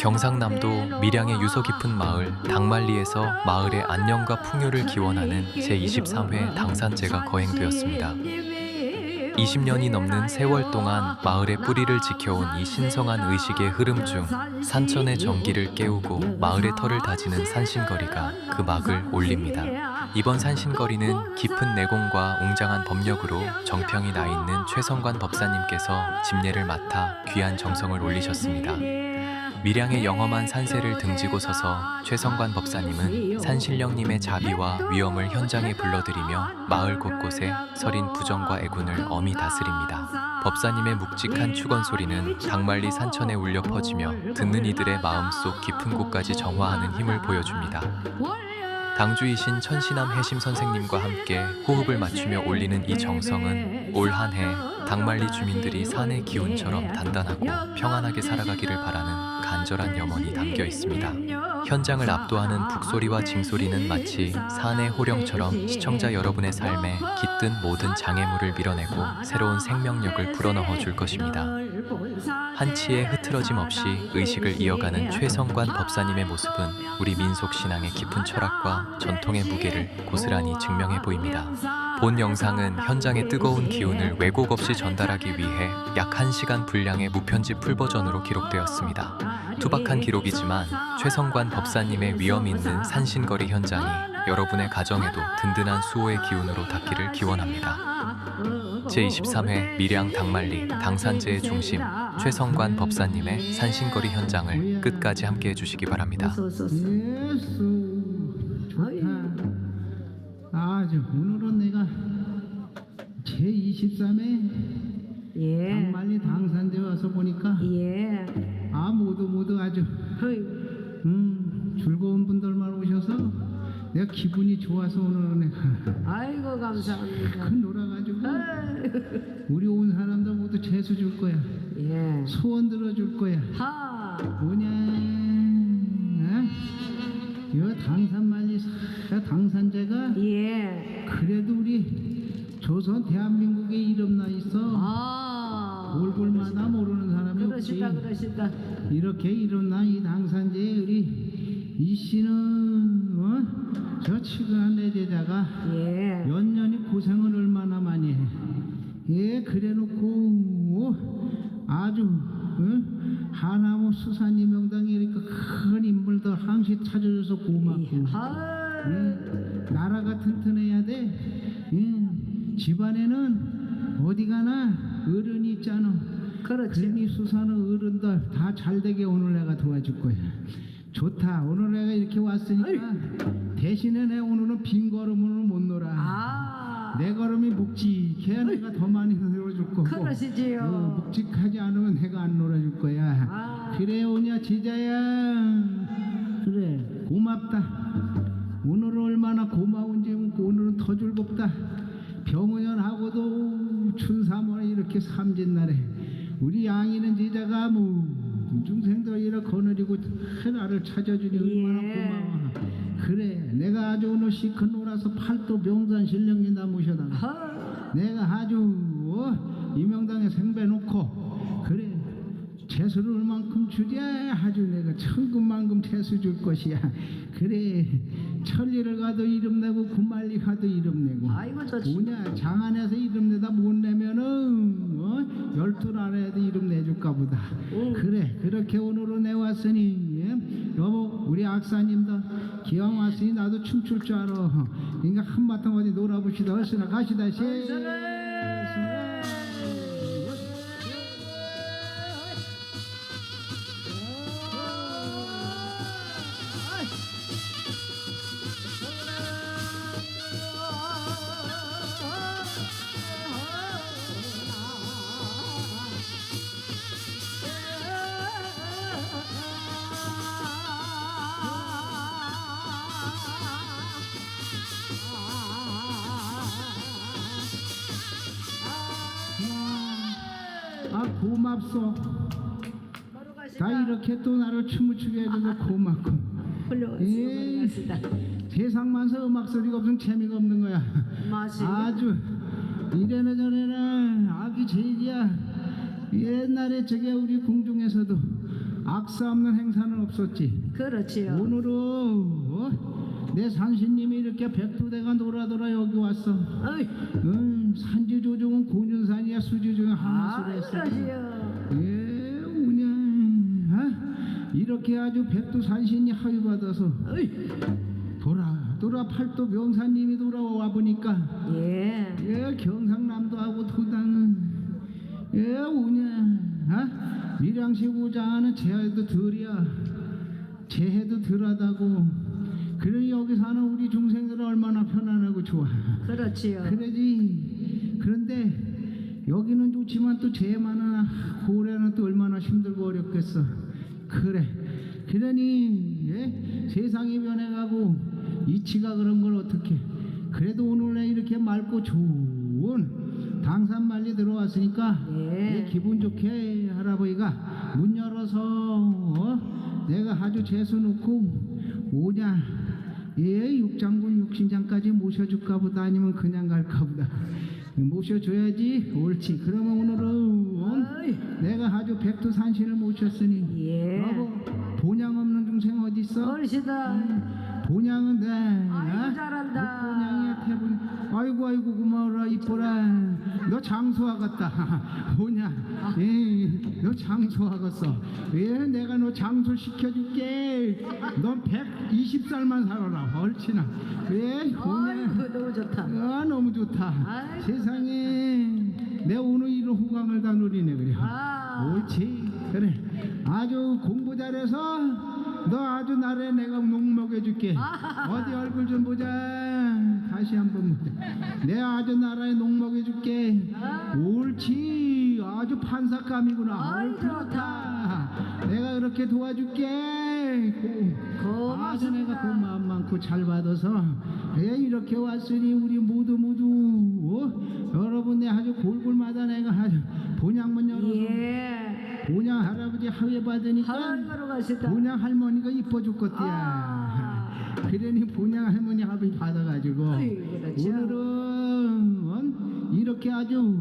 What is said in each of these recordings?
경상남도 밀양의 유서 깊은 마을 당말리에서 마을의 안녕과 풍요를 기원하는 제23회 당산제가 거행되었습니다. 20년이 넘는 세월 동안 마을의 뿌리를 지켜온 이 신성한 의식의 흐름 중 산천의 정기를 깨우고 마을의 터를 다지는 산신거리가 그 막을 올립니다. 이번 산신거리는 깊은 내공과 웅장한 법력으로 정평이 나 있는 최성관 법사님께서 집례를 맡아 귀한 정성을 올리셨습니다. 밀양의 영험한 산세를 등지고 서서 최성관 법사님은 산신령님의 자비와 위엄을 현장에 불러들이며 마을 곳곳에 서린 부정과 애군을 엄히 다스립니다. 법사님의 묵직한 축원 소리는 당말리 산천에 울려 퍼지며 듣는 이들의 마음속 깊은 곳까지 정화하는 힘을 보여줍니다. 당주이신 천신함 해심 선생님과 함께 호흡을 맞추며 올리는 이 정성은 올 한 해 당말리 주민들이 산의 기운처럼 단단하고 평안하게 살아가기를 바라는 간절한 염원이 담겨 있습니다. 현장을 압도하는 북소리와 징소리는 마치 산의 호령처럼 시청자 여러분의 삶에 깃든 모든 장애물을 밀어내고 새로운 생명력을 불어넣어 줄 것입니다. 한치의 흐트러짐 없이 의식을 이어가는 최성관 법사님의 모습은 우리 민속신앙의 깊은 철학과 전통의 무게를 고스란히 증명해 보입니다. 본 영상은 현장의 뜨거운 기운을 왜곡 없이 전달하기 위해 약 1시간 분량의 무편집 풀버전으로 기록되었습니다. 투박한 기록이지만 최성관 법사님의 위엄 있는 산신거리 현장이 여러분의 가정에도 든든한 수호의 기운으로 닿기를 기원합니다. 제23회 밀양 당말리 당산제의 중심 최성관 법사님의 산신거리 현장을 끝까지 함께 해주시기 바랍니다. 오늘은 내가 제23회 당말리 당산제 와서 보니까 모두 아주 즐거운 분들만 오셔서 내가 기분이 좋아서 오늘은 아이고 감사합니다. 큰 놀아가지고 우리 온 사람들 모두 재수 줄 거야. 소원 들어줄 거야. 뭐냐? 이 당산말리 당산제가 그래도 우리 조선 대한민국에 이름 나 있어. 얼굴마다 모르는 사람이 없지. 그러시다. 이렇게 이름 나 이 당산제에 우리 이 씨는 저 치근한 내 제자가 몇 년이 고생을 얼마나 많이 해. 그래놓고 아주 하나무 수산이 명당에 이렇게 큰 인물들 항시 찾아줘서 고맙고 나라가 튼튼해야 돼. 집안에는 어디 가나 어른이 있잖아. 그러니 수사는 어른들 다 잘되게 오늘 내가 도와줄 거야. 좋다. 오늘 내가 이렇게 왔으니까 대신에 내가 오늘은 빈 걸음으로 못 놀아. 내 걸음이 묵직해야 내가 더 많이 놀아줄 거고. 그러시지요. 묵직하지 않으면 내가 안 놀아줄 거야. 그래 오냐 제자야. 그래 고맙다. 오늘은 얼마나 고마운지 오늘은 더 즐겁다. 병원하고도 춘삼월에 이렇게 삼진날에 우리 양이는 제자가 중생들 이렇게 거느리고 나를 찾아주니 얼마나 고마워. 그래 내가 아주 오늘 시큰 놀아서 팔도 명산 신령님다 모셔다가 내가 아주 이명당에 생배 놓고 그래 재수를 얼만큼 주랴 아주 내가 천금만금 재수 줄 것이야. 그래 천리를 가도 이름 내고 구말리 가도 이름 내고 뭐냐 장안에서 이름 내다 못 내면은 12나라에도 이름 내줄까 보다. 그래 그렇게 오늘은 내왔으니 여보 우리 악사님도 기왕 왔으니 나도 춤출 줄 알아. 그러니까 한바탕 어디 놀아봅시다. 어서나 가시다. 고맙소. 다 이렇게 또 나를 춤을 추게 해줘서 고맙고. 세상만서 음악 소리가 없으면 재미가 없는 거야. 아주 이래나 저래나 아기 제일이야. 옛날에 저게 우리 궁중에서도 악사 없는 행사는 없었지. 그렇지요. 오늘은 내 산신님이 이렇게 백두대가 돌아 여기 왔어. 어이, 산지조종은 고준산이야 수지조종은 한수로 했어. 그러지요. 예, 우냐, 이렇게 아주 백두산신이 하위받아서 어이, 돌아 팔도 명산님이 돌아와 보니까 예. 경상남도 하고 도당은 우냐, 밀양시 우장하는 재해도 덜이야. 재해도 덜하다고. 그러니 여기 사는 우리 중생들은 얼마나 편안하고 좋아. 그렇지요. 그러지. 그런데 여기는 좋지만 또 재해 많아. 고래는 또 얼마나 힘들고 어렵겠어. 그래. 그러니 세상이 변해가고 이치가 그런 걸 어떻게. 그래도 오늘 내 이렇게 맑고 좋은 당산만리 들어왔으니까 예. 기분 좋게 할아버지가 문 열어서 내가 아주 재수 놓고 오냐. 육장군 육신장까지 모셔줄까 보다 아니면 그냥 갈까 보다. 모셔줘야지. 옳지. 그러면 오늘은 어이, 내가 아주 백두산신을 모셨으니 예. 여보, 본향 없는 중생 어디 있어? 어르시다. 본향은 돼. 아이고, 잘한다. 본향이야 태본. 아이고 고마워라 이뻐라. 너 장수하겠다. 본향. 너 장수하겠어. 내가 너 장수 시켜줄게. 넌 120살만 살아라. 옳지나. 본향. 아이고, 너무 좋다. 너무 좋다. 아이고. 세상에 내 오늘 이런 호강을 다 누리네 그래. 옳지. 그래. 아주 공부 잘해서 너 아주 나래 내가 녹 먹여줄게. 어디 얼굴 좀 보자. 다시 한번 보자. 내가 아주 나라에 녹 먹여줄게. 옳지. 아주 판사감이구나. 아이, 좋다. 내가 그렇게 도와줄게. 아주 내가 그 마음 많고 잘 받아서 이렇게 왔으니 우리 모두 여러분 내 아주 골골마다 내가 아주 본향문 열어서 예. 본향 할아버지 하회 받으니까 하늘로 가시다. 본향 할머니가 이뻐 죽겠대야. 그러니 본향 할머니 합의 받아가지고 아이고, 그렇죠. 오늘은 이렇게 아주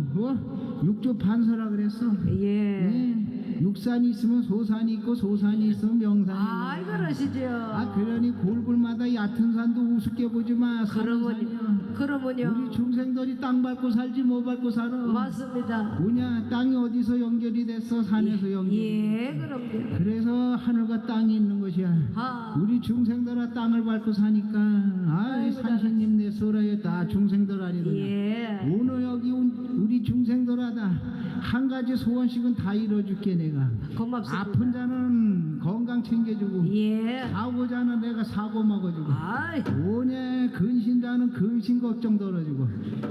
육조 판서라 그랬어. 예. 육산이 있으면 소산이 있고 소산이 있으면 명산이 아이, 있는 거야. 그러시죠. 그러니 골골마다 얕은 산도 우습게 보지 마. 그러면요. 우리 중생들이 땅 밟고 살지 뭐 밟고 살아. 맞습니다. 뭐냐, 땅이 어디서 연결이 됐어? 산에서 연결이. 예, 그럼요. 그래서 하늘과 땅이 있는 것이야. 우리 중생들아 땅을 밟고 사니까 아이고, 산신님 내 소라에 다 중생들 아니더냐. 예. 오늘 여기 우리 중생들하다 한 가지 소원씩은 다 이뤄줄게 내가. 고맙습니다. 아픈 자는 건강 챙겨주고 예. 사고 자는 내가 사고 먹어주고 아이, 오냐 근신자는 근신 걱정 덜어주고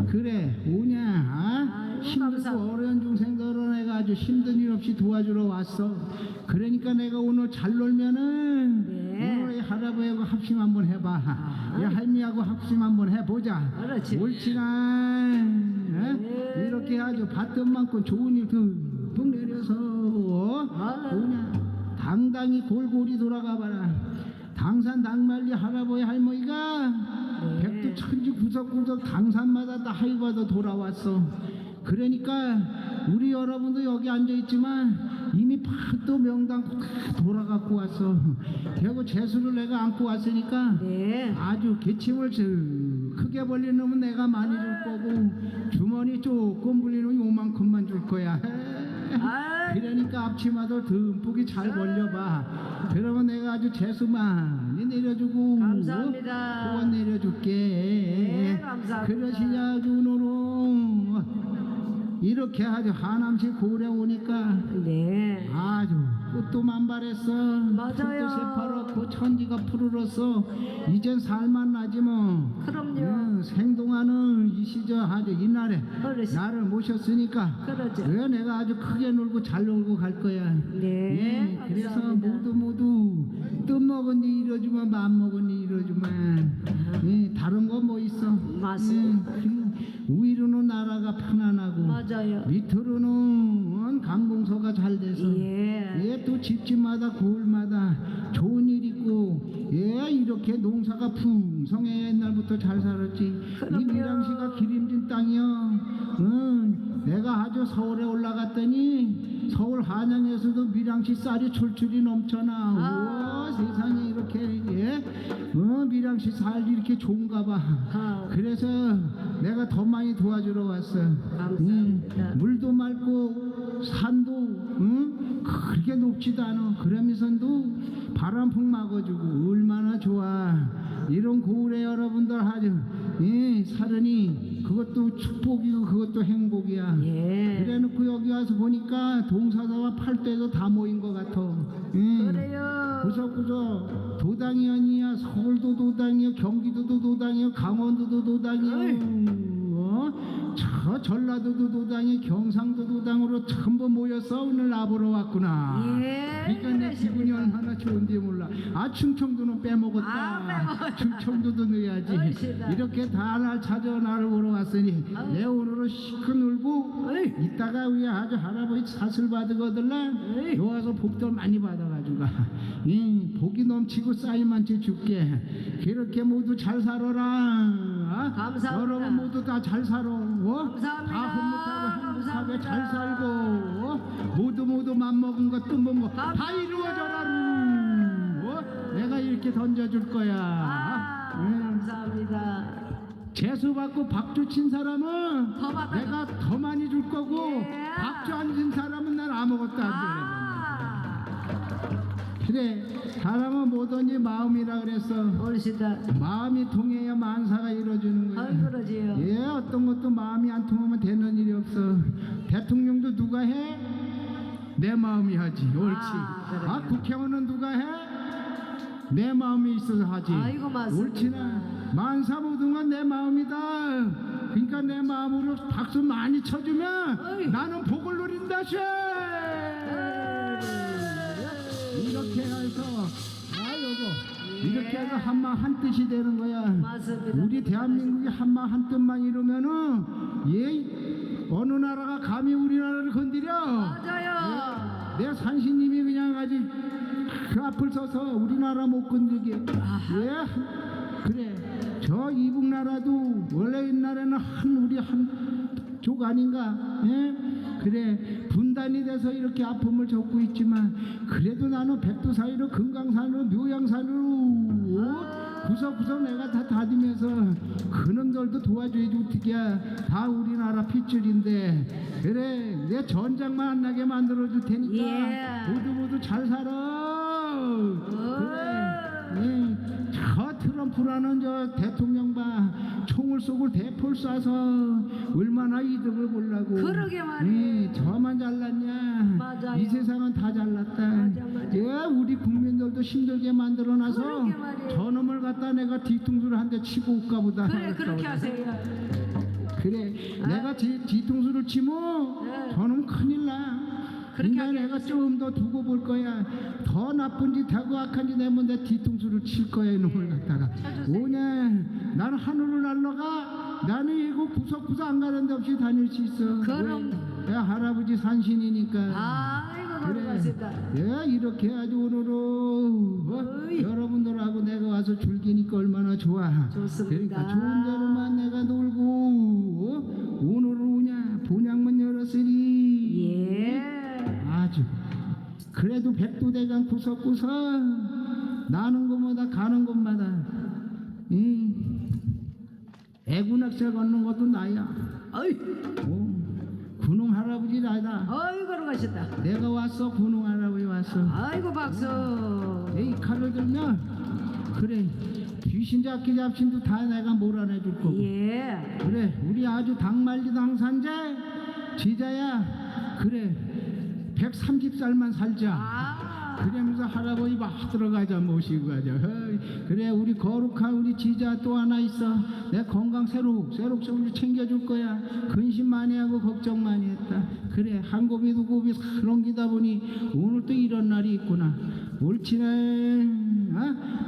그래 오냐 아이고, 힘들고 감사합니다. 어려운 중생들은 내가 아주 힘든 일 없이 도와주러 왔어. 그러니까 내가 오늘 잘 놀면은 네. 오늘 이 할아버지하고 합심 한번 해봐. 이 할미하고 합심 한번 해보자. 그렇지. 옳지나. 네. 이렇게 아주 받던 만큼 좋은 일 듬뿍 내려서 오냐 당당히 골골이 돌아가 봐라. 당산 당말리 할아버지 할머니가 백두 천지 구석구석 당산마다 다 하이받아 돌아왔어. 그러니까 우리 여러분도 여기 앉아있지만 이미 또 명당 다 돌아갖고 왔어. 그리고 재수를 내가 안고 왔으니까 네. 아주 기침을 크게 벌리는 놈은 내가 많이 줄 거고 주머니 조금 불리는 요만큼만 줄 거야. 아이, 그러니까 앞치마도 듬뿍이 잘 벌려봐. 그러면 내가 아주 재수 많이 내려주고 감사합니다. 후원 내려줄게. 네, 감사합니다. 그러시냐 준호로 이렇게 아주 하남시 고래 오니까 네. 아주 꽃도 만발했어. 맞아요. 꽃도 새파랗고 천지가 푸르렀어. 이젠 살만 나지 뭐. 그럼요. 생동하는 이 시절 아주 이날에 어르신. 나를 모셨으니까 그러죠. 왜 내가 아주 크게 놀고 잘 놀고 갈 거야. 네, 그래서 감사합니다. 모두 뜻 먹은 일 이뤄주면 마음 먹은 일 이뤄주면 다른 거 뭐 있어. 맞습니다. 위로는 나라가 편안하고 맞아요. 밑으로는 강공서가 잘 돼서 예. 또 집집마다 고을마다 좋은 일 있고 이렇게 농사가 풍성해. 옛날부터 잘 살았지. 이 그럼요. 밀양시가 기름진 땅이여. 내가 아주 서울에 올라갔더니 서울 한양에서도 밀양시 쌀이 출출이 넘쳐나. 우와 세상에 이렇게 예? 밀양시 쌀이 이렇게 좋은가 봐. 그래서 내가 더 많이 도와주러 왔어. 감사합니다. 물도 맑고 산도 그렇게 높지도 않아. 그러면서도 바람풍 막아주고 얼마나 좋아. 이런 고을에 여러분들 아주 살으니 그것도 축복이고 그것도 행복이야. 예. 그래놓고 여기 와서 보니까 동사자와 팔도에도 다 모인 것 같아. 그래요. 구석구석 도당이야. 서울도 도당이요, 경기도도 도당이요, 강원도도 도당이요. 저 전라도도 도당이, 경상도 도당으로 전부 모여서 오늘 나보러 왔구나. 예. 그러니까 내 기분이 얼마나 좋은지 몰라. 충청도는 빼먹었다. 충청도도 넣어야지. 얼씨다. 이렇게 다 날 찾아 나를 보러 왔으니 내 오늘은 시큰 울고 이따가 우리 아주 할아버지 사슬 받으거들라 여와서 복들 많이 받아가지고 복이 넘치고 쌓이만치 줄게. 그렇게 모두 잘 살아라. 감사합니다. 여러분 모두 다 잘 살아. 감사합니다. 다 흐뭇하고 행복하게 잘 감사합니다. 살고 모두 맘먹은 것 뜬먹은 것 다 이루어져라. 내가 이렇게 던져줄 거야. 감사합니다. 재수 받고 박주 친 사람은 더 받아줘. 내가 더 많이 줄 거고 예. 박주 안 친 사람은 난 아무것도 안 돼. 그래 사람은 뭐든지 마음이라 그랬어. 얼씨다. 마음이 통해야 만사가 이루어지는 거야. 아이 그러지요. 예, 어떤 것도 마음이 안 통하면 되는 일이 없어. 대통령도 누가 해? 내 마음이 하지. 옳지. 그러게요. 국회의원은 누가 해? 내 마음이 있어서 하지. 아이고, 맞습니다. 옳지나. 만사 모든 건 내 마음이다. 그러니까 내 마음으로 박수 많이 쳐주면 어이. 나는 복을 누린다. 쉐. 이렇게 해서 여보 이렇게 해서 한마 한 뜻이 되는 거야. 맞습니다. 우리 대한민국이 한마 한 뜻만 이루면은 어느 나라가 감히 우리나라를 건드려? 맞아요. 내 산신님이 그냥 아직 그 앞을 서서 우리나라 못 건들게. 예? 그래. 저 이북 나라도 원래 옛날에는 우리 한족 아닌가? 예? 그래. 분단이 돼서 이렇게 아픔을 겪고 있지만 그래도 나는 백두사이로 금강산으로 묘양산으로 구석구석 내가 다 다니면서 그놈들도 도와줘야지. 어떻게 다 우리나라 핏줄인데. 그래 내 전장만 안 나게 만들어줄 테니까 예. 모두 잘 살아. 그래. 저 트럼프라는 저 대통령 봐. 총을 쏘고 대포를 쏴서 얼마나 이득을 보려고. 그러게 말이에요. 저만 잘났냐. 맞아요. 이 세상은 다 잘났다. 맞아. 예, 우리 국민들도 힘들게 만들어놔서 그러게 말이에요. 저놈을 갖다 내가 뒤통수를 한 대 치고 올까 보다. 그래 그렇게 하세요. 그래 내가 뒤통수를 치면 네. 저놈 큰일 나. 그렇게 그러니까 하게 내가 해주세요. 좀 더 두고 볼 거야. 더 나쁜 짓 하고 악한 짓 하면 내 뒤통수를 칠 거야. 이놈을 갖다가 쳐주세요. 오냐 나는 하늘을 날러가. 나는 이거 구석구석 안 가는 데 없이 다닐 수 있어. 그럼. 왜? 내 할아버지 산신이니까. 아이고 그러겠습니다. 예, 이렇게 해야지 오늘은 어이. 여러분들하고 내가 와서 즐기니까 얼마나 좋아. 좋습니다. 그러니까 좋은 대로만 내가 놀고 오늘은 오냐 본향문 열었으니 예. 아주 그래도 백두대간 구석구석 나는 곳마다 가는 곳마다 애군악세 걷는 것도 나야. 어이. 군웅 할아버지 나다. 어이 그러겠다. 내가 왔어. 군웅 할아버지 왔어. 아이고 박수. 이 칼을 들면 그래 귀신 잡기 잡신도 다 내가 몰아내줄 거고. 예. 그래 우리 아주 당말리 당산제 지자야. 그래 130살만 살자. 그러면서 할아버지 막 들어가자 모시고 가자. 그래 우리 거룩한 우리 지자 또 하나 있어. 내 건강 새록새록 챙겨줄 거야. 근심 많이 하고 걱정 많이 했다. 그래 한 곱이 두 곱이 넘기다 보니 오늘 또 이런 날이 있구나. 옳지네.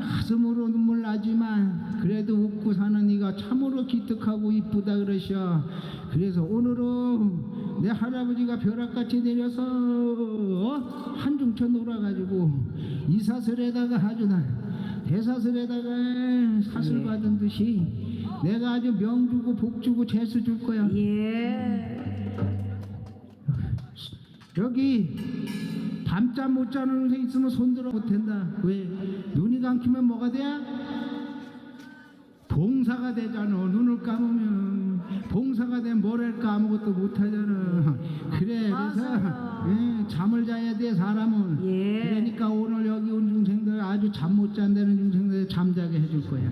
가슴으로 눈물 나지만 그래도 웃고 사는 네가 참으로 기특하고 이쁘다 그러셔. 그래서 오늘은 내 할아버지가 벼락같이 내려서 한중천 놀아가지고 이사슬에다가 아주 나 대사슬에다가 사슬 받은 듯이 내가 아주 명 주고 복 주고 재수 줄 거야. 예. 여기 밤잠 못 자는 동생 있으면 손들어 못한다. 왜? 눈이 감기면 뭐가 돼? 봉사가 되잖아. 눈을 감으면 봉사가 되면 뭘 할까 아무것도 못하잖아. 그래, 그래서 맞아요. 잠을 자야 돼 사람은. 예. 그러니까 오늘 여기 온 중생들 아주 잠 못 잔다는 중생들 잠자게 해줄 거야.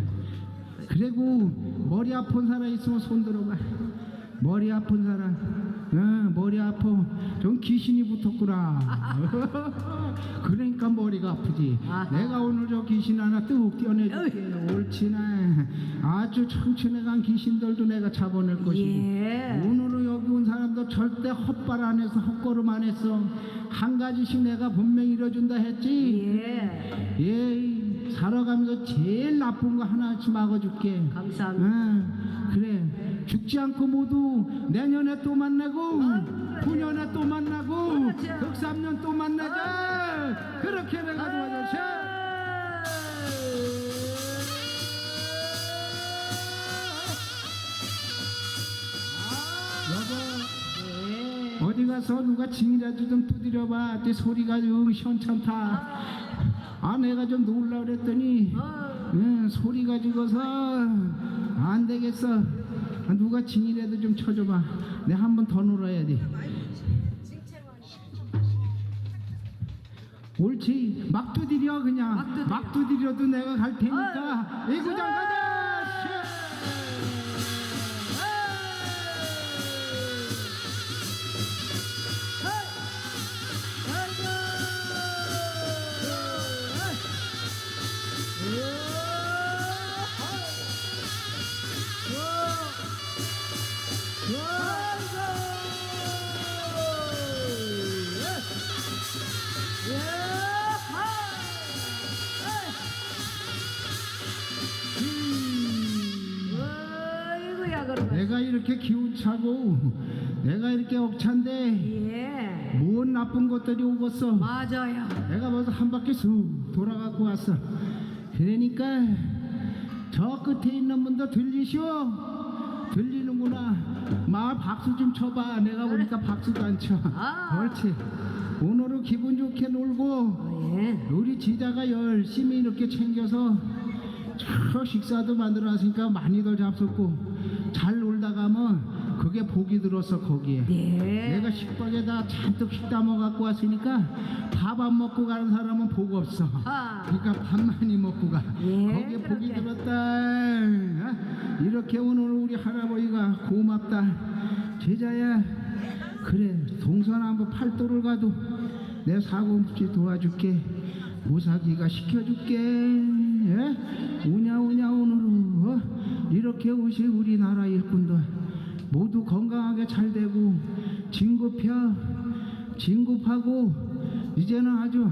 그리고 머리 아픈 사람 있으면 손 들어봐. 머리 아픈 사람, 머리 아파. 좀 귀신이 붙었구나. 그러니까 머리가 아프지. 아하. 내가 오늘 저 귀신 하나 뚝 떼어내줄게. 옳지나. 아주 청춘해간 귀신들도 내가 잡아낼 것이고. 예. 오늘은 여기 온 사람도 절대 헛발 안 해서 헛걸음 안 했어. 한 가지씩 내가 분명히 이뤄준다 했지. 예. 예, 살아가면서 제일 나쁜 거 하나씩 막아줄게. 감사합니다. 그래, 죽지 않고 모두 내년에 또 만나고 그래. 9년에 또 만나고 그렇지. 덕3년 또 만나자. 그렇게 내가 도와줬어. 여보, 예. 어디 가서 누가 징이라도 좀 두드려봐. 내 소리가 좀 시원찮다. 아, 내가 좀 놀라 그랬더니 소리 가지고서 안 되겠어. 누가 징이라도 좀 쳐줘봐. 내가 한 번 더 놀아야 돼. 옳지. 막 두드려 그냥. 막 두드려도 내가 갈 테니까. 애구장 가자. 어이구야 그러고. 내가 이렇게 기운차고 내가 이렇게 억찬데 예. 뭔 나쁜 것들이 오겠어. 맞아요. 내가 벌써 한 바퀴 쑥 돌아갖고 왔어. 그러니까 저 끝에 있는 분도 들리시오? 들리는구나. 마 박수 좀 쳐봐. 내가 보니까 박수도 안 쳐. 아. 그렇지. 오늘은 기분 좋게 놀고 예. 우리 지자가 열심히 이렇게 챙겨서 저 식사도 만들어놨으니까 많이들 잡숫고 잘 놀다 가면 그게 복이 들었어 거기에. 예. 내가 식박에다 잔뜩 식담아 갖고 왔으니까 밥 안 먹고 가는 사람은 복 없어. 아. 그러니까 밥 많이 먹고 가. 예, 거기에 복이 그렇게. 들었다. 어? 이렇게 오늘 우리 할아버지가 고맙다. 제자야, 그래 동서남북 팔도를 가도 내 사고 없이 도와줄게. 무사기가 시켜줄게. 예? 오냐 오늘은 이렇게 오실 우리나라 일꾼들 모두 건강하게 잘 되고 진급하고 이제는 아주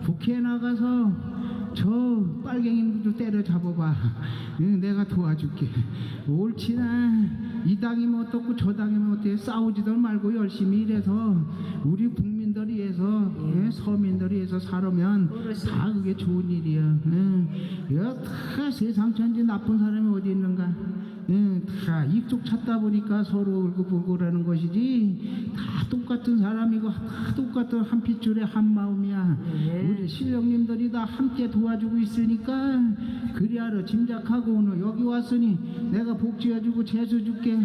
국회에 나가서 저 빨갱이들도 때려잡아봐. 내가 도와줄게. 옳지나. 이 당이면 어떻고 저 당이면 어때. 싸우지들 말고 열심히 일해서 우리 국민들이 위해서 서민들이 위해서 살으면 다 그게 좋은 일이야. 다 세상 천지 나쁜 사람이 어디 있는가. 다 이쪽 찾다 보니까 서로 울고불고라는 것이지 다 똑같은 사람이고 다 똑같은 한 핏줄에 한 마음이야. 우리 신령님들이 다 함께 도와주고 있으니까 그리하러 짐작하고 오늘 여기 왔으니 내가 복지해주고 재수줄게.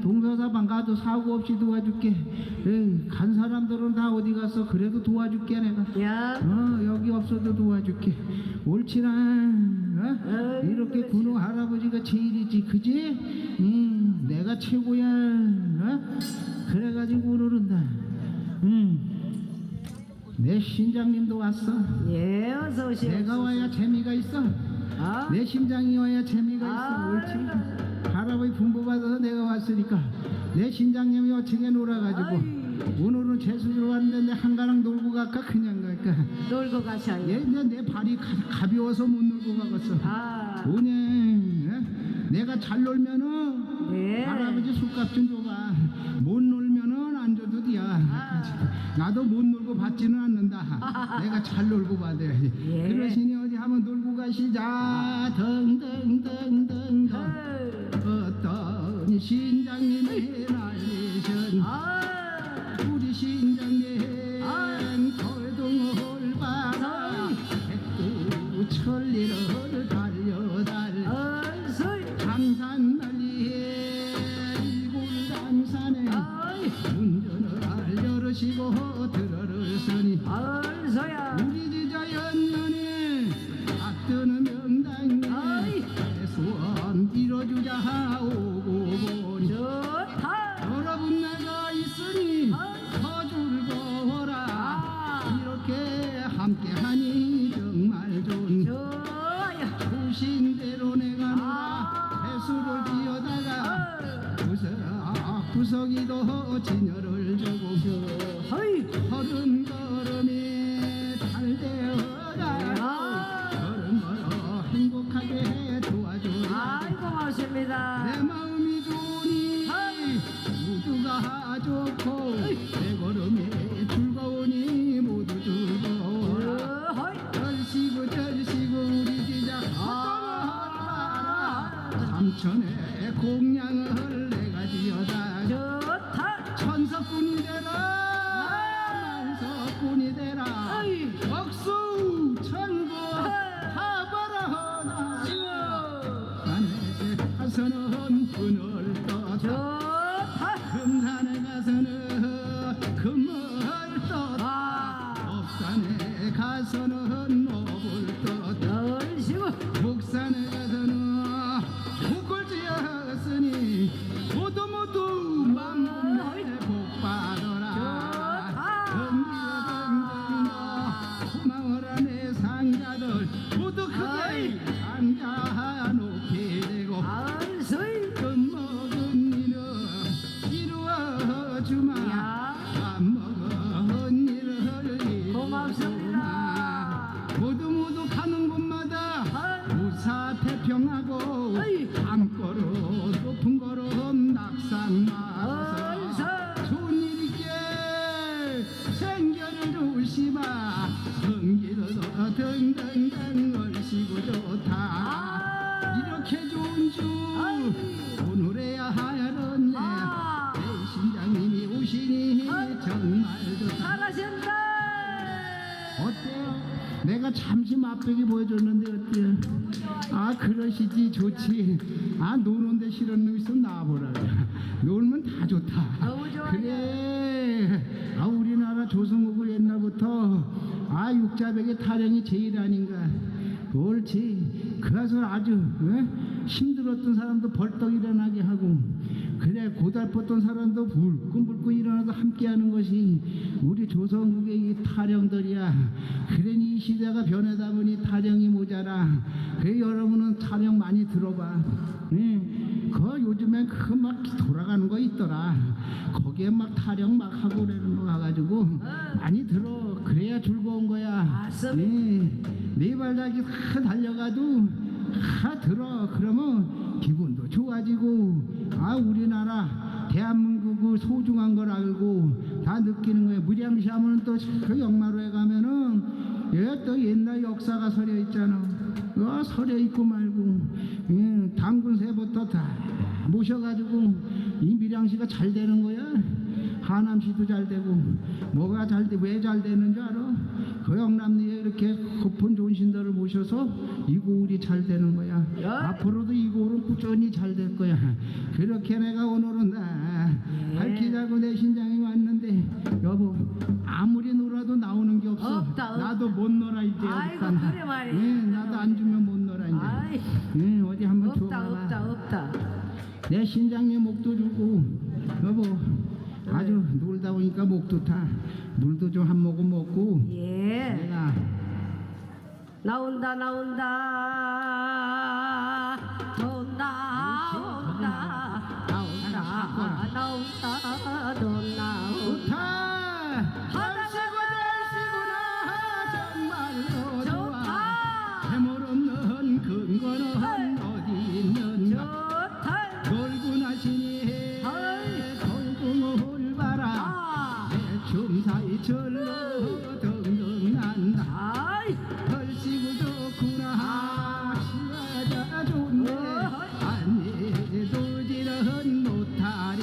동서사방 가도 사고 없이 도와줄게. 간 사람들은 다 어디 갔어. 그래도 도와줄게 내가. 야. 여기 없어도 도와줄게. 옳지나. 이렇게 군우 할아버지가 제일이지, 그지? 내가 최고야. 그래가지고 오늘은다. 내 신장님도 왔어. 예. 어서 오시오. 내가 와야 재미가 있어. 아. 내 심장이 와야 재미가 있어. 아. 옳지. 할아버지 분부받아서 내가 왔으니까 내 신장님이 어떻게 놀아가지고 오늘은 재수로 왔는데 내 한가랑 놀고 갈까 그냥 갈까. 놀고 가셔요. 내 발이 가벼워서 못 놀고 가겠어. 아. 오늘 내가 잘 놀면은 네. 할아버지 술값 좀 줘봐. 못 놀면은 안 줘도 돼야. 나도 못 놀고 받지는 않는다. 내가 잘 놀고 받아야지. 예. 그러시니 어디 한번 놀고 가시자. 덩덩덩덩덩. 어떤 신장님이 날리신 아. 우리 신 진열을 주고 허이 걸음 걸음이 잘 되어가고 아. 걸음 걸어 행복하게 도와줘라. 아이고 고맙습니다. 내 마음이 좋으니 모두가 좋고 내 걸음이 즐거우니 모두 즐거워라. 허이 절시고 우리 지자 삼천의 공양을 내가 지어다 좋다. 천석군이 되라 만석군이 되라 어이. 억수 천국 하바라나 산에 가서는 분을 떠다 좋다. 금산에 가서는 금을 떠다 아 업산에 가서는 업을 떠다 열시고 북산에 가서는 북을 지었으니 모두 만물에 복 받아라. 덩기여 고마워라 내 상자들 모두 크게 앉아 높이 되고 아서이 젖먹은 일은 이루어주마 야. 밥 먹은 일을 이루어주마 고맙습니다. 모두 가는 곳마다 무사 태평하고 어이. 밤걸음 높은 걸음 낙상 마서 어이서. 좋은 일 있게 생겨를 조심하 흥기도 등등등 얼씨구 좋다 이렇게 좋은 주 오늘에야 하는 내 신장님이 오시니 정말 좋다. 잘하신다. 어때요? 내가 잠시 맛보기 보여줬는데 어때요? 아 그러시지 좋지. 아 노는데 싫은 놈 있으면 나와보라. 놀면 다 좋다. 너무 좋아요. 그래. 아 우리나라 조선국을 옛날부터 아 육자백의 타령이 제일 아닌가. 옳지. 그래서 아주 힘들었던 사람도 벌떡 일어나게 하고 그래 고달팠던 사람도 불끈불끈 일어나서 함께하는 것이 우리 조선국의 이 타령들이야. 그러니 이 시대가 변하다 보니 타령이 모자라. 그래 여러분은 타령 많이 들어봐. 그 요즘엔 그 막 돌아가는 거 있더라. 거기에 막 타령 막 하고 그러는 거 가가지고 많이 들어. 그래야 즐거운 거야. 맞습니다. 네 발다기 다 달려가도 다 들어. 그러면 기분도 좋아지고 아 우리나라 대한민국을 소중한 걸 알고 다 느끼는 거예요. 무량시하면 또 그 역마루에 가면은 또 옛날 역사가 서려 있잖아. 서려 있고 말고 당군세부터 다 모셔가지고 이 밀양시가 잘 되는 거야. 하남시도 잘 되고 뭐가 잘 돼, 왜 잘 되는 줄 알아? 그 영남리에 이렇게 높은 좋은 신들을 모셔서 이 고을이 잘 되는 거야. 앞으로도 이 고을은 꾸준히 잘 될 거야. 그렇게 내가 오늘은 밝히자고 내 신장이 왔는데 여보 아무리 놀아도 나오는 게 없어. 없다. 나도 못 놀아 이제. 아이고, 어디까나. 그래 말이야. 나도 안 주면 못 놀아 이제. 아이 어디 한번 없다 줘봐라. 없다 없다. 내 신장에 목도 주고 여보 아주 놀다 보니까 목도 타. 물도 좀 한 모금 먹고 예. 내가 나온다 나온다 돈다 온다 나온다 나온다 돈 나온다. 좋다. 날씨구나 정말로 좋아. 좋다. 해물 없는 근거는 어디 있는가. 좋다. 놀고 나시니 돌궁을 봐라. 내 춤사이 절로 등등 난다. 아이 걸씨구 좋구나. 시와자 좋네. 안내도 지른 노타리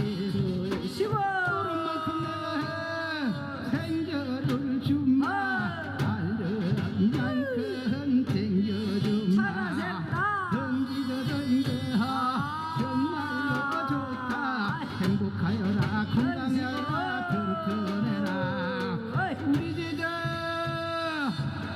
쉬고 만큼 내가 생겨를 주마. 알른 만큼 챙겨주마. 잘하셨다. 덩기도 덩겨하 정말로 좋다. 행복하여라 건강하여라 튼튼해라. 우리 제자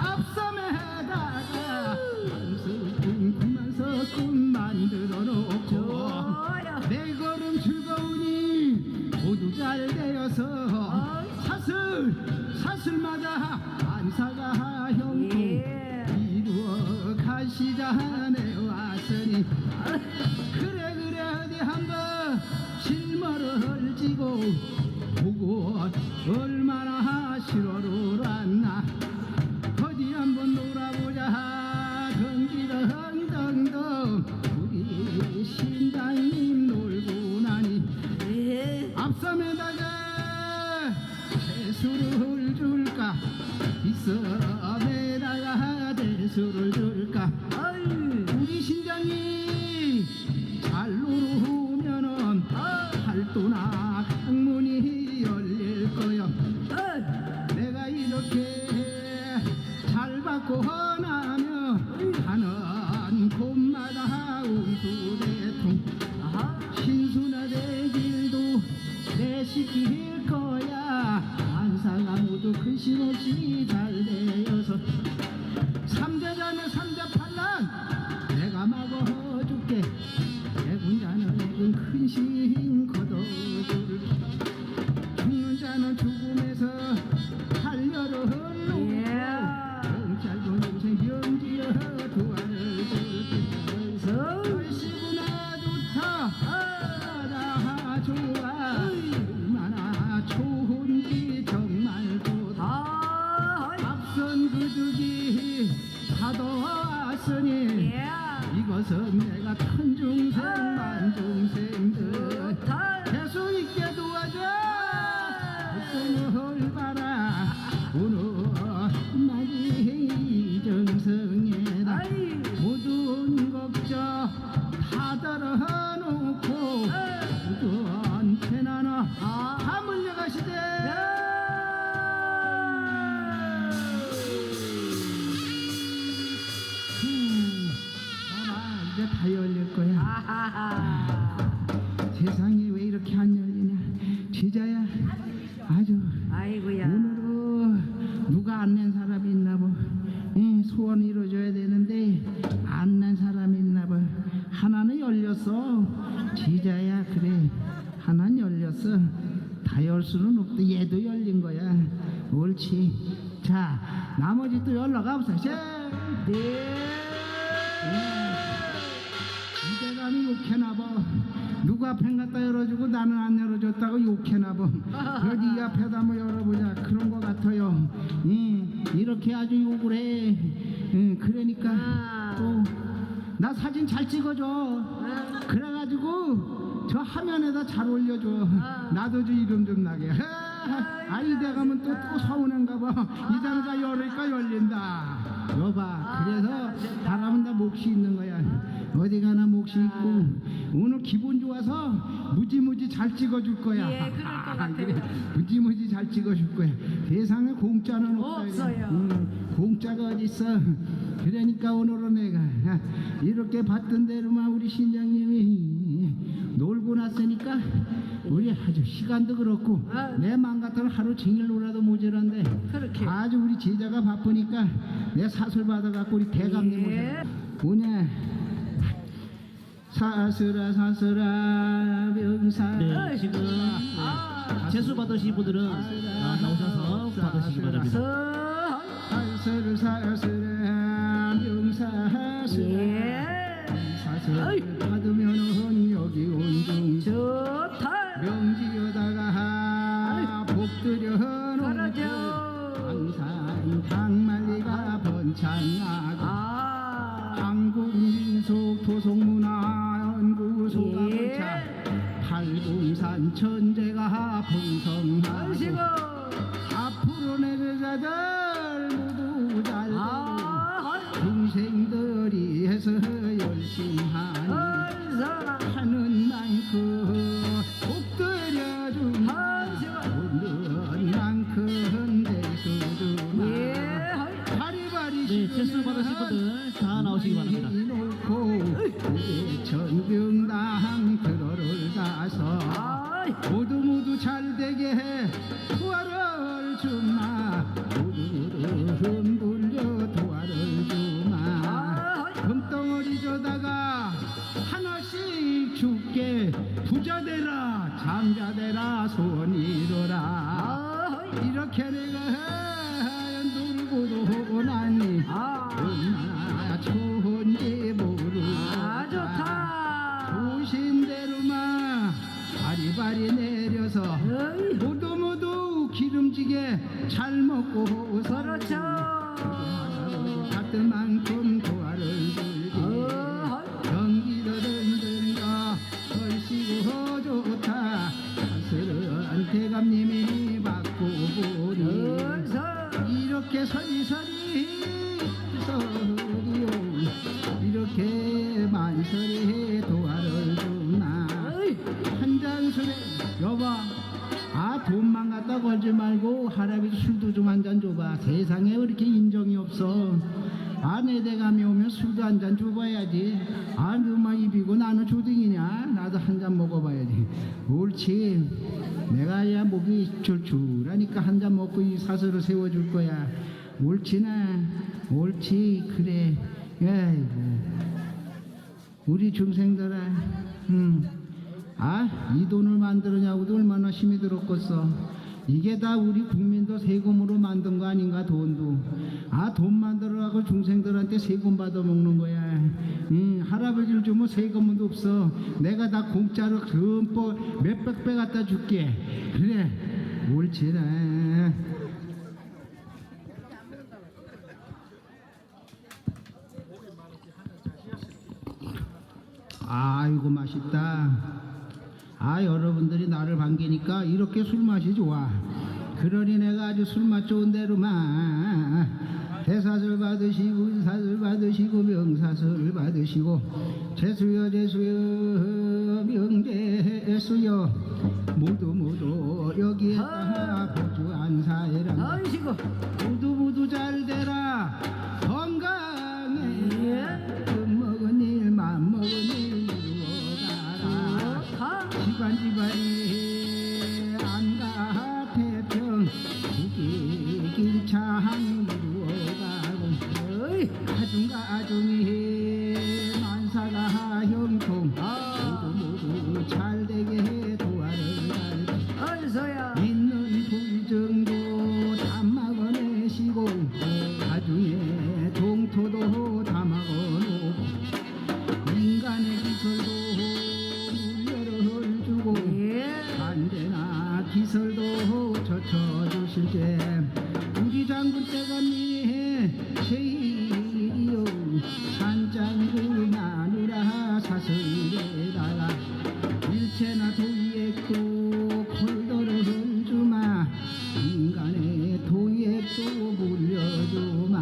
앞섬에다가 한석군 구만석군 만들어 놓고 좋아요. 내 걸음 즐거우니 모두 잘 되어서 사슬마다 안사가 형통 예. 이루어 가시자 내 왔으니 그래 어디 한번 실머를 지고 얼마나 시로를 왔나 어디 한번 놀아보자 덩기덩덩덩 우리 신당님 놀고 나니 예. 앞섬에다가 대수를 줄까 뒷섬에다가 대수를 줄까 아유. 우리 신장이 잘 노르면은 팔도나 강문이 열릴 거요 내가 이렇게 잘 받고 나면 가는 곳마다 운수대통 신수나대 길도 내 시킬 거야 안사가 모두 근심 없이 잘 되어서 삼대자는 삼대팔란 내가 막아줄게 애군 자는 애군 근심 걷어줄게 죽는 자는 죽음에서 살려를 흘러 예. 짧은 인생 영지여 도와를 줄게 얼씨구나 좋다 나 좋아 얼마나 좋은지 정말 좋다 앞선 그득이 가둬왔으니 예. 이것은 내가 천중생 만중생들 계속 있게 도와줘 오늘 봐라 오늘 만이 정성에다 아이. 모든 걱정 다 덜어놓고 모든 편안하 다 물려가시대 봐봐 이제 다 열릴 거야 아하하. 세상에 왜 이렇게 안 열리냐 지자야 아주 아이고야. 오늘은 누가 안 낸 사람이 있나 봐 소원 이루어져야 되는데 안 낸 사람이 있나 봐 하나는 열렸어 지자야 그래 하나는 열렸어 다 열 수는 없대 얘도 열린 거야 옳지 자 나머지 또 열러가 보자 네. 이대감이 욕해나 봐 누가 앞에 갖다 열어주고 나는 안 열어줬다고 욕해나 봐 어디 앞에다 한번 열어보자 그런 거 같아요 이렇게 아주 욕을 해 그러니까 또 나 사진 잘 찍어줘 그래가지고 저 화면에다 잘 올려줘 나도 저 이름 좀 나게 아이 대감은 또 서운한가 봐 이 장사 열으니까 열린다 여봐 그래서 사람은 다 몫이 있는 거야 어디 가나 몫이 있고 오늘 기분 좋아서 무지무지 잘 찍어줄 거야 예, 그럴 것 같아요. 그래, 무지무지 잘 찍어줄 거야 세상에 공짜는 없다 없어요. 공짜가 어딨어 그러니까 오늘은 내가 이렇게 봤던 대로만 우리 신장님이 놀고 났으니까 우리 아주 시간도 그렇고 내 맘 같으면 하루 종일 놀아도 모자란데 그렇게. 아주 우리 제자가 바쁘니까 내 사술 받아갖고 우리 대감님 예. 오냐 사슬아 사슬아 명사 네, 지금 재수 받으신 분들은 나오셔서 받으시기 바랍니다. 사슬 사슬아 명사슬 예. 사슬 받으면은 여기 온중 좋다. 명지여다가 복드려놓고 그러죠. 항상 당말리가 번창하고 한국민속 토속문화연구소가 예. 번창 팔공산 천재가 풍성하고 아이고. 앞으로 내 제자들 모두 잘 되고 동생들이 해서 열심히 하니 하는 만큼 복 들여주마 오는 만큼 대수주마 바리바리 네, 재수 받으신 분들 다 나오시기 바랍니다. 놓고 전병당 들어를 가서 모두 잘 되게 해 도와를 주마 모두 흔들려 도와를 주마 금덩어리 줘다가 하나씩 줄게 부자 되라 장자 되라 소원 이뤄라 이렇게 내가 놀고도 나니 얼마나 좋은지 모르겠다 좋다. 조신 대로만 바리바리 내려서 모두 아내 대감이 오면 술도 한 잔 줘봐야지. 아 너만 입이고 나는 조등이냐. 나도 한 잔 먹어봐야지. 옳지. 내가 야 목이 출출하니까 한 잔 먹고 이 사슬을 세워줄 거야. 옳지나. 옳지. 그래. 아이고 우리 중생들아, 이 돈을 만들었냐고도 얼마나 힘이 들었겠어. 이게 다 우리 국민도 세금으로 만든 거 아닌가. 돈도 돈 만들어가고 중생들한테 세금 받아 먹는 거야. 할아버지를 주면 세금도 없어. 내가 다 공짜로 흠뻑 몇백 배 갖다 줄게. 그래 옳지라. 아이고 맛있다. 여러분들이 나를 반기니까 이렇게 술맛이 좋아. 그러니 내가 아주 술맛 좋은 대로만 대사슬 받으시고 인사슬 받으시고 명사슬 받으시고 재수여 재수여 명재수여 모두 여기에다 보주 안사해라. 아이시고 모두 잘 되라. 건강해. 먹은 일 맘 먹은 일 이루어가라. 집안이 안가 태평 국이 길창 이루어가고 가중이 만사가 형통 모두 잘 되게 도와를 어디서야 있는 불정도 담아내시고 가중에 동토도 담아놓고 인간의 기설도 물려를 주고 반대나 기설도 젖혀주실제 우리 장군 때감이 제일이요 산장구 마누라 사슬에다가 일체나 도의액도 콜더를 주마 인간의 도의액도 물려주마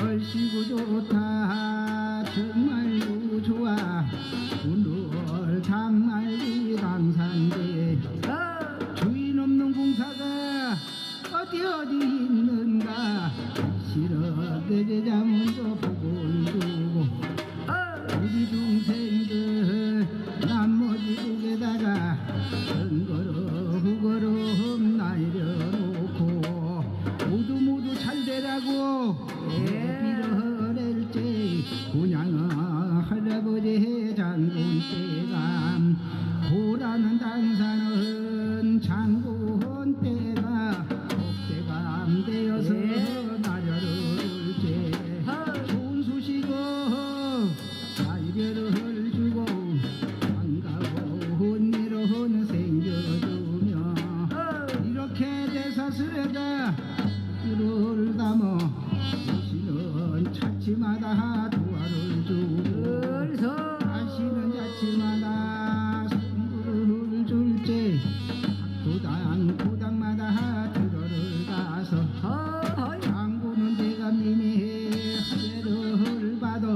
얼씨구 좋다 정말로 좋아 오늘 장말리 당산대 주인 없는 공사가 어디 있는가 싫어 내제자 먼저 보고 두고 우리 중생들 나머지 국에다가 후거름 날려놓고 모두 잘 되라고 빌어낼지 군양아 할아버지 장군 때가 고라는 단산은 장군 때가 복대감 되어서 나려를 줄지 좋은 소식은 날개를 주고 반가운 일은 생겨주며 이렇게 대사슬에다 꿀을 담아 오시는 차치마다 도화를 주고 가시는 자치마다 선물을 줄지 도당마다 들어를 가서 장군은 대감님이 하대를 받아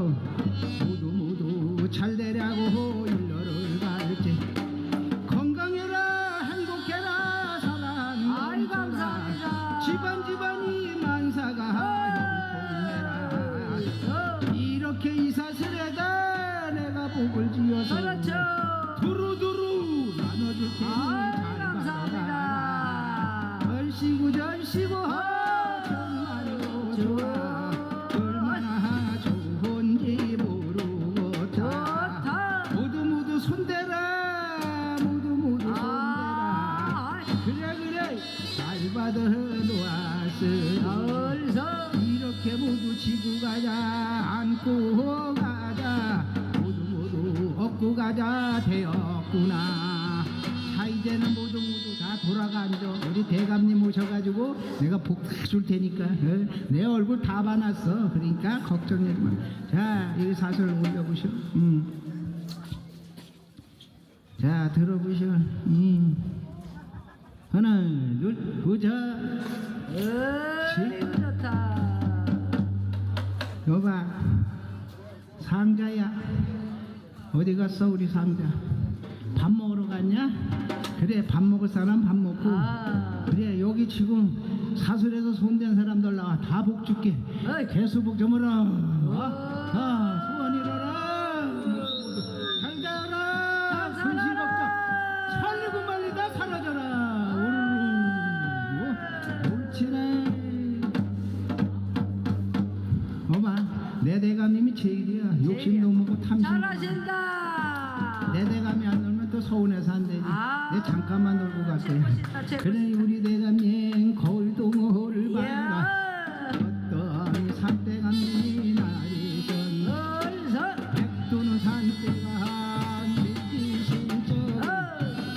모두 잘 되라고 일러를 갈지 건강해라 행복해라 아이, 사랑하라 감사합니다. 집안이 만사가 형통해라 이렇게 이사슬에다 내가 복을 지어서 그렇죠. 두루두루 나눠줄 테니 아이, 잘 받아라 감사합니다. 얼씨구 절씨구 정말로 좋아 얼마나 좋은지 모르겠다 좋다. 모두 손대라 모두 손대라 그래 잘 받아 놓았으니 어디서 이렇게 모두 지고 가자 안고 가자 모두 업고 가자 되었구나 자 이제는 모두 다 돌아가 앉아 우리 대감님 오셔가지고 내가 복 다 줄 테니까 내 얼굴 다 봐놨어 그러니까 걱정하지 마자 여기 사설 올려보셔 자 들어보셔 하나 둘 보자 어이 좋다. 여봐 상자야 어디 갔어 우리 상자 밥 먹으러 갔냐 그래 밥 먹을 사람 밥 먹고 그래 여기 지금 사슬에서 손댄 사람들 나와 다 복 줄게. 어이. 개수복 저물어. 소원 이뤄라. 잘 자라. 잘 근심 살아라. 없자. 살리고 말리다 사라져라. 오르르. 옳지네. 어마, 내 대감님이 제일이야. 욕심도 먹고 탐심도 많아. 잘하신다. 내 대감이 안 놀면 또 서운해서 안 되지. 아. 내 잠깐만 놀고 갈 거야. 멋있다, 제일 그래 멋있다. 우리 대감님 거울동을 봐라. 야. 어떤 산대감님이 날이던 얼선. 백두는 산대가 밑이신저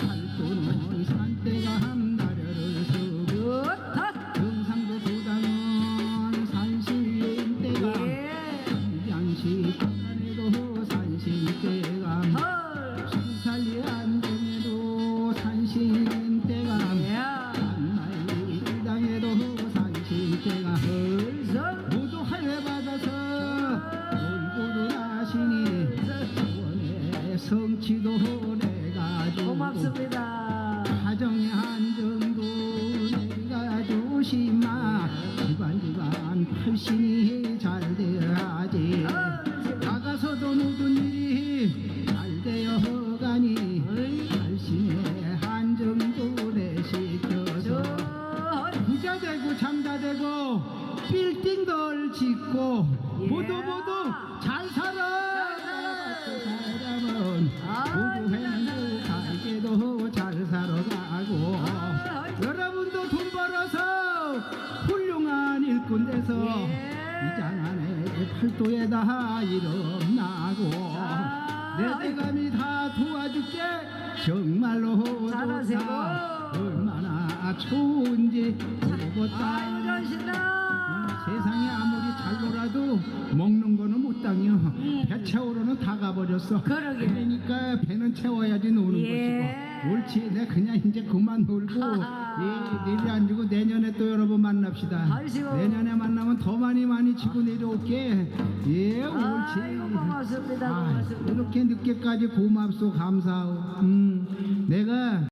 팔도는 산대가 함다려를 서고 좋다. 경상도 도당은 산신대가 예. 양식 안에도 산신대가 헐. 산살리 안동에도 산신대가 야. 안말리 땅에도 산신대가 얼선. 모두 할례 받아서 놀고도 나시니 원의 성취도 내가 주고 고맙습니다. 가정의 안정도 내가 주시마 집안 팔신이 잘 되어야지 나가서도 모든 일이 잘 되어가니 팔신의 안정도 내시켜서 부자 되고 장자 되고 빌딩들 짓고 예. 모두 잘 살아 사람은 모두 행복하게도 잘 살아가고 여러분도 돈 벌어서 훌륭한 일꾼 돼서 이장 안에 팔도에다 이름 나고 내 대감이 다 도와줄게 정말로 잘하세요. 좋다 얼마나 좋은지 모르겠다 아유, 이러신다. 세상에 아무리 잘 놀아도 먹는 거는 못 당겨 배 채우러는 다 가버렸어 그러게. 그러니까 배는 채워야지 노는 예. 것이고 옳지 내 그냥 이제 그만 놀고 하하. 내일이 안 주고 내년에 또 여러분 만납시다 아이고. 내년에 만나면 더 많이 치고 내려올게 예 옳지 아이고, 고맙습니다. 고맙습니다. 이렇게 늦게까지 고맙소 감사하고 내가